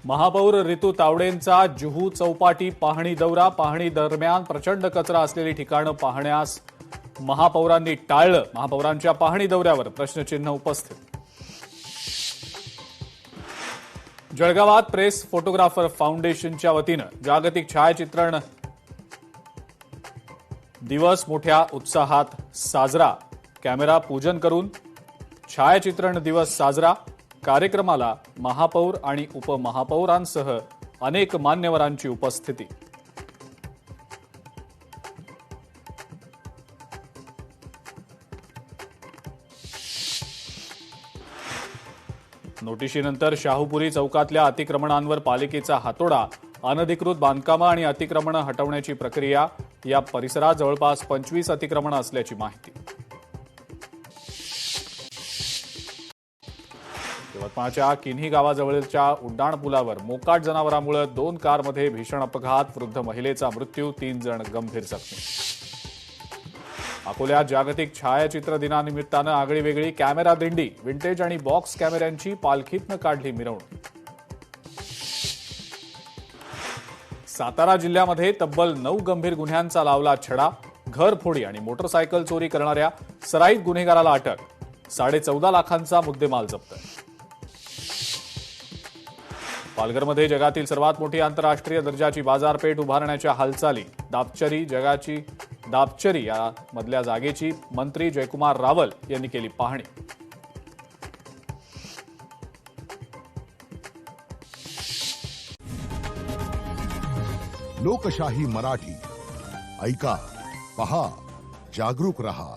महापौर रितू तावडेंचा जुहू चौपाटी पाहणी दौरा. पाहणी दरम्यान प्रचंड कचरा असलेली ठिकाणं पाहण्यास महापौरांनी टाळलं. महापौरांच्या पाहणी दौऱ्यावर प्रश्नचिन्ह उपस्थित. जळगावात प्रेस फोटोग्राफर फाउंडेशनच्या वतीनं जागतिक छायाचित्रण दिवस मोठ्या उत्साहात साजरा. कॅमेरा पूजन करून छायाचित्रण दिवस साजरा. कार्यक्रमाला महापौर आणि उपमहापौरांसह अनेक मान्यवरांची उपस्थिती. नोटिशीनंतर शाहूपुरी चौकातल्या अतिक्रमणांवर पालिकेचा हातोडा. अनधिकृत बांधकामं आणि अतिक्रमणं हटवण्याची प्रक्रिया. या परिसरात जवळपास 25 अतिक्रमणं असल्याची माहिती. यवतमाळच्या किन्ही गावाजवळच्या उड्डाणपुलावर मोकाट जनावरांमुळे 2 कारमध्ये भीषण अपघात. वृद्ध महिलेचा मृत्यू, 3 जण गंभीर जखमी. अकोल्यात जागतिक छायाचित्र दिनानिमित्तानं आगळीवेगळी कॅमेरा दिंडी. विंटेज आणि बॉक्स कॅमेऱ्यांची पालखीतनं काढली मिरवणूक. सातारा जिल्ह्यामध्ये तब्बल 9 गंभीर गुन्ह्यांचा लावला छडा. घरफोडी आणि मोटरसायकल चोरी करणाऱ्या सराईत गुन्हेगाराला अटक. 14.5 लाखांचा मुद्देमाल जप्त. पालघरमध्ये जगातील सर्वात मोठी आंतरराष्ट्रीय दर्जाची बाजारपेठ उभारण्याच्या हालचाली. दापचरी या मधल्या जागेची मंत्री जयकुमार रावल यांनी केली पाहणी. लोकशाही मराठी ऐका, पहा, जागरूक रहा.